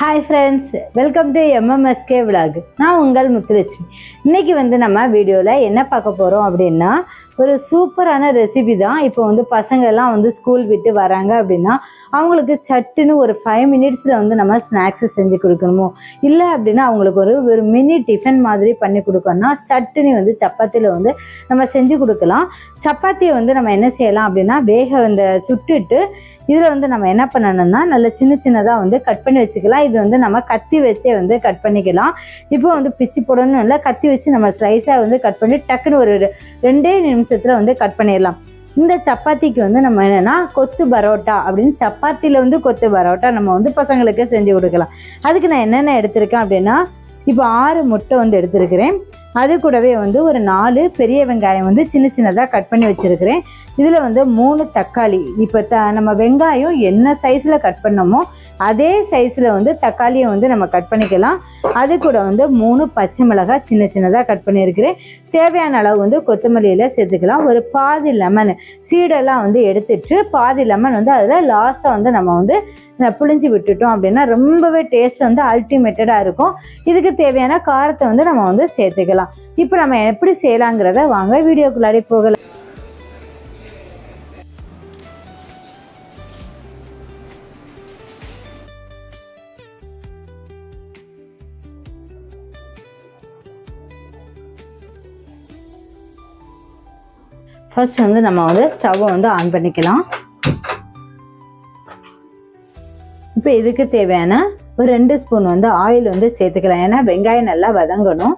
Hi friends, welcome to MMSK vlog. நான் உங்கள் முத்துலட்சுமி. இன்றைக்கி நம்ம வீடியோவில் என்ன பார்க்க போகிறோம் அப்படின்னா, ஒரு சூப்பரான ரெசிபி தான். இப்போ பசங்கள்லாம் ஸ்கூல் விட்டு வராங்க அப்படின்னா அவங்களுக்கு சட்டுன்னு ஒரு 5 மினிட்ஸில் நம்ம ஸ்நாக்ஸு செஞ்சு கொடுக்கணுமோ, இல்லை அப்படின்னா அவங்களுக்கு ஒரு மினி டிஃபன் மாதிரி பண்ணி கொடுக்கணும்னா சட்டுன்னு சப்பாத்தியில் நம்ம செஞ்சு கொடுக்கலாம். சப்பாத்தியை நம்ம என்ன செய்யலாம் அப்படின்னா, வேக சுட்டுட்டு இதில் நம்ம என்ன பண்ணணும்னா நல்ல சின்னதாக கட் பண்ணி வச்சுக்கலாம். இது நம்ம கத்தி வச்சே கட் பண்ணிக்கலாம். இப்போ பிச்சு போடணும் இல்லை, கத்தி வச்சு நம்ம ஸ்லைஸாக கட் பண்ணி டக்குன்னு ஒரு 2 நிமிஷத்தில் கட் பண்ணிடலாம். இந்த சப்பாத்திக்கு நம்ம என்னென்னா கொத்து பரோட்டா அப்படின்னு, சப்பாத்தியில் கொத்து பரோட்டா நம்ம பசங்களுக்கு செஞ்சு கொடுக்கலாம். அதுக்கு நான் என்னென்ன எடுத்திருக்கேன் அப்படின்னா, இப்போ 6 முட்டை எடுத்திருக்கிறேன். அது கூடவே ஒரு 4 பெரிய வெங்காயம் சின்னதாக கட் பண்ணி வச்சுருக்கிறேன். இதில் 3 தக்காளி. இப்போ நம்ம வெங்காயம் என்ன சைஸில் கட் பண்ணோமோ அதே சைஸில் தக்காளியை நம்ம கட் பண்ணிக்கலாம். அது கூட 3 பச்சை மிளகாய் சின்னதாக கட் பண்ணியிருக்கிறேன். தேவையான அளவு கொத்தமல்லியில் சேர்த்துக்கலாம். ஒரு பாதி லெமன் சீடெல்லாம் எடுத்துட்டு பாதி லெமன் அதில் லாஸ்ட்டாக நம்ம புளிஞ்சு விட்டுட்டோம் அப்படின்னா ரொம்பவே டேஸ்ட் அல்டிமேட்டடாக இருக்கும். இதுக்கு தேவையான காரத்தை நம்ம சேர்த்துக்கலாம். இப்போ நம்ம எப்படி செய்யலாங்கிறத வாங்க வீடியோக்குள்ளாடி போகலாம். ஃபர்ஸ்ட் நம்ம ஸ்டவ்வை ஆன் பண்ணிக்கலாம். இப்போ இதுக்கு தேவையான ஒரு 2 ஸ்பூன் ஆயில் சேர்த்துக்கலாம். ஏன்னா வெங்காயம் நல்லா வதங்கணும்.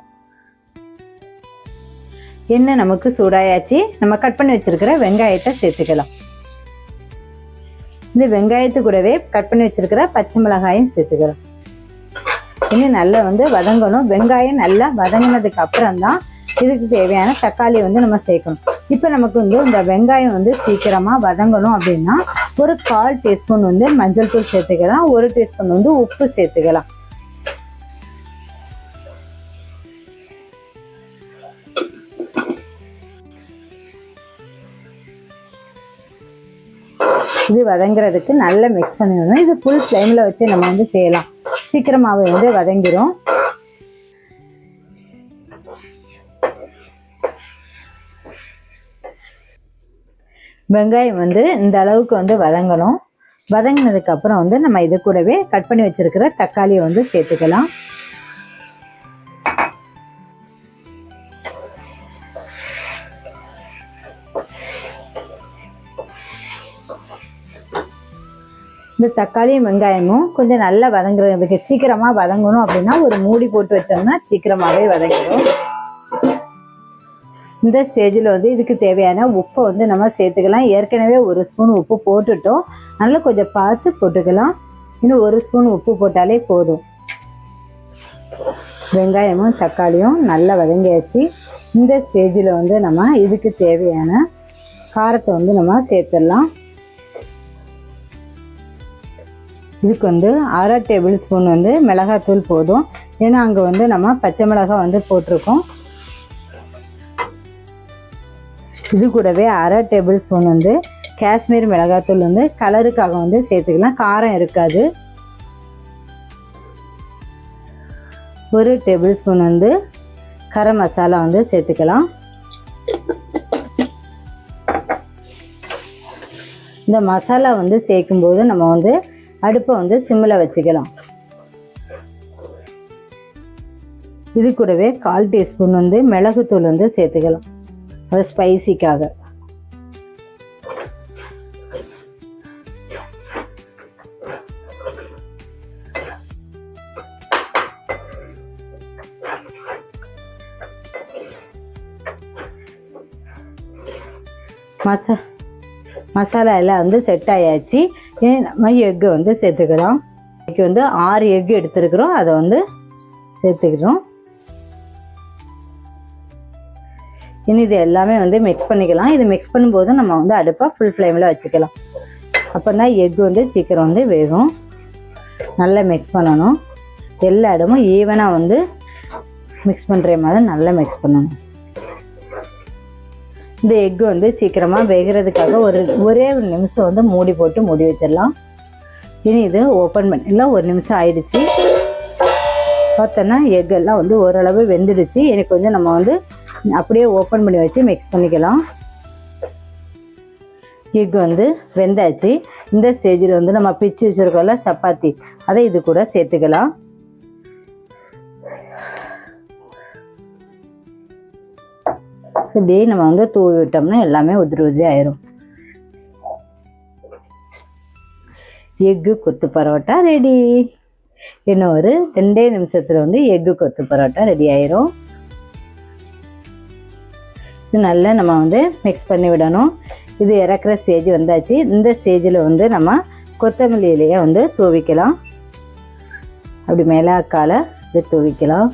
எண்ணெய் நமக்கு சூடாயாச்சு. நம்ம கட் பண்ணி வச்சிருக்கிற வெங்காயத்தை சேர்த்துக்கலாம். இந்த வெங்காயத்து கூடவே கட் பண்ணி வச்சிருக்கிற பச்சை மிளகாயும் சேர்த்துக்கலாம். இன்னும் நல்லா வதங்கணும். வெங்காயம் நல்லா வதங்கினதுக்கு அப்புறம் தான் இதுக்கு தேவையான தக்காளி நம்ம சேர்க்கணும். இப்போ நமக்கு இந்த வெங்காயம் சீக்கிரமாக வதங்கணும் அப்படின்னா ஒரு 1/4 டீஸ்பூன் மஞ்சள் தூள் சேர்த்துக்கலாம். 1 டீஸ்பூன் உப்பு சேர்த்துக்கலாம். இது வதங்குறதுக்கு நல்லா மிக்ஸ் பண்ணிடணும். இது ஃபுல் ஃப்ளேமில் வச்சு நம்ம செய்யலாம். சீக்கிரமாகவே வதங்கிடும். வெங்காயம் இந்த அளவுக்கு வதங்கணும். வதங்கினதுக்கு அப்புறம் நம்ம இது கூடவே கட் பண்ணி வச்சிருக்கிற தக்காளியை சேர்த்துக்கலாம். இந்த தக்காளியும் வெங்காயமும் கொஞ்சம் நல்லா வதங்குறதுக்கு, சீக்கிரமா வதங்கணும் அப்படின்னா ஒரு மூடி போட்டு வச்சோம்னா சீக்கிரமாவே வதங்கிடும். இந்த ஸ்டேஜில் இதுக்கு தேவையான உப்பை நம்ம சேர்த்துக்கலாம். ஏற்கனவே 1 ஸ்பூன் உப்பு போட்டுட்டோம். நல்லா கொஞ்சம் பார்த்து போட்டுக்கலாம். இன்னும் 1 ஸ்பூன் உப்பு போட்டாலே போதும். வெங்காயமும் தக்காளியும் நல்லா வதங்கியாச்சு. இந்த ஸ்டேஜில் நம்ம இதுக்கு தேவையான காரத்தை நம்ம சேர்த்துடலாம். இதுக்கு 1/2 டேபிள் ஸ்பூன் மிளகாத்தூள் போதும். ஏன்னா அங்கே நம்ம பச்சை மிளகாய் போட்டிருக்கோம். இது கூடவே 1/2 டேபிள் ஸ்பூன் காஷ்மீர் மிளகாத்தூள் கலருக்காக சேர்த்துக்கலாம். காரம் இருக்காது. 1 டேபிள் ஸ்பூன் கரம் மசாலா சேர்த்துக்கலாம். இந்த மசாலா சேர்க்கும்போது நம்ம அடுப்பை சிம்மில் வச்சுக்கலாம். இது கூடவே 1/4 டீஸ்பூன் மிளகுத்தூள் சேர்த்துக்கலாம். அது ஸ்பைசிக்காக. மசாலா எல்லாம் செட் ஆயாச்சு. நம்ம எக்கு சேர்த்துக்கிறோம். இன்னைக்கு 6 எக்கு எடுத்துருக்குறோம். அதை சேர்த்துக்கிறோம். இனி இது எல்லாமே மிக்ஸ் பண்ணிக்கலாம். இது மிக்ஸ் பண்ணும்போது நம்ம அடுப்பை ஃபுல் ஃப்ளேமில் வச்சுக்கலாம். அப்போ தான் எக்கு சீக்கிரம் வேகும். நல்லா மிக்ஸ் பண்ணணும். எல்லா இடமும் ஈவனாக மிக்ஸ் பண்ணுற மாதிரி நல்லா மிக்ஸ் பண்ணணும். இந்த எக்கு சீக்கிரமாக வேகிறதுக்காக ஒரே ஒரு நிமிஷம் மூடி போட்டு மூடி வச்சிடலாம். இனி இது ஓப்பன் பண்ணி இல்லை 1 நிமிஷம் ஆயிடுச்சு. பார்த்தோன்னா எக்கெல்லாம் வந்து ஓரளவு வெந்துடுச்சு. எனக்கு வந்து நம்ம வந்து அப்படியே ஓப்பன் பண்ணி வச்சு மிக்ஸ் பண்ணிக்கலாம். எக் வந்து வெந்தாச்சு. இந்த ஸ்டேஜில் வந்து நம்ம பிச்சு வச்சுருக்கோம்ல சப்பாத்தி, அதை இது கூட சேர்த்துக்கலாம். இப்படியே நம்ம வந்து தூவி விட்டோம்னா எல்லாமே உதிரி உதிரி ஆயிரும். எக்கு கொத்து பரோட்டா ரெடி. இன்னும் ஒரு 2 நிமிஷத்தில் வந்து எக்கு கொத்து பரோட்டா ரெடி ஆயிரும். இது நல்லா நம்ம வந்து மிக்ஸ் பண்ணி விடணும். இது இறக்குற ஸ்டேஜ் வந்தாச்சு. இந்த ஸ்டேஜில் வந்து நம்ம கொத்தமல்லி இலையை வந்து தூவிக்கலாம். அப்படி மேலாக்கால இது தூவிக்கலாம்.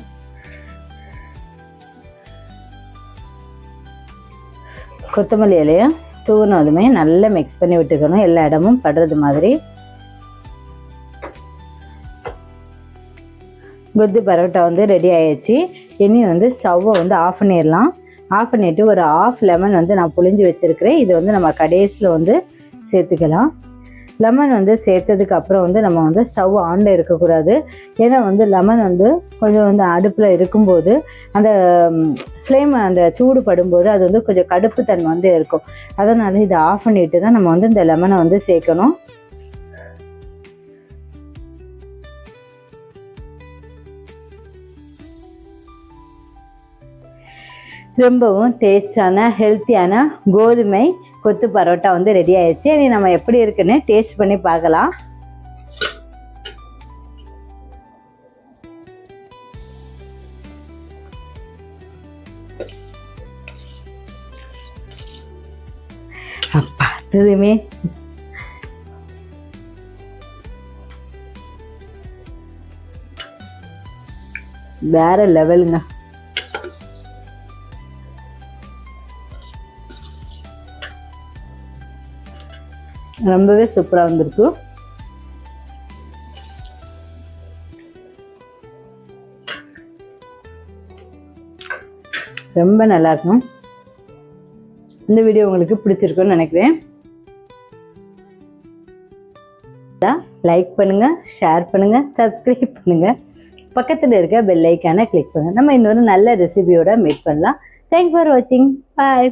கொத்தமல்லி இலையை தூவினதுமே நல்லா மிக்ஸ் பண்ணி விட்டுக்கணும், எல்லா இடமும் படுறது மாதிரி. கொத்து பரோட்டா வந்து ரெடி ஆயிடுச்சு. இனி வந்து ஸ்டவ்வை வந்து ஆஃப் பண்ணிடலாம். ஆஃப் பண்ணிவிட்டு ஒரு 1/2 லெமன் வந்து நான் புழிஞ்சு வச்சுருக்கிறேன். இது வந்து நம்ம கடைசியில் வந்து சேர்த்துக்கலாம். லெமன் வந்து சேர்த்ததுக்கு அப்புறம் வந்து நம்ம வந்து ஸ்டவ் ஆனில் இருக்கக்கூடாது. ஏன்னா வந்து லெமன் வந்து கொஞ்சம் வந்து அடுப்பில் இருக்கும்போது அந்த ஃப்ளேம் அந்த சூடு படும்போது அது வந்து கொஞ்சம் கடுப்பு தன்மை வந்து இருக்கும். அதனால் இதை ஆஃப் பண்ணிட்டு தான் நம்ம வந்து இந்த லெமனை வந்து சேர்க்கணும். ரொம்பவும் டேஸ்டான ஹெல்த்தியான கோதுமை கொத்து பரோட்டா வந்து ரெடி ஆயிடுச்சு. இனி நம்ம எப்படி இருக்குன்னு டேஸ்ட் பண்ணி பார்க்கலாம். பார்த்ததுமே வேற லெவலுங்க. ரொம்பவே சூப்பராக வந்திருக்கு. ரொம்ப நல்லா இருக்கும். இந்த வீடியோ உங்களுக்கு பிடிச்சிருக்குன்னு நினைக்கிறேன். லைக் பண்ணுங்க, ஷேர் பண்ணுங்க, சப்ஸ்கிரைப் பண்ணுங்க, பக்கத்தில் இருக்க பெல் ஐக்கானை கிளிக் பண்ணுங்க. நம்ம இன்னொரு நல்ல ரெசிபியோட மீட் பண்ணலாம். தேங்க்ஸ் ஃபார் வாட்சிங். பாய்.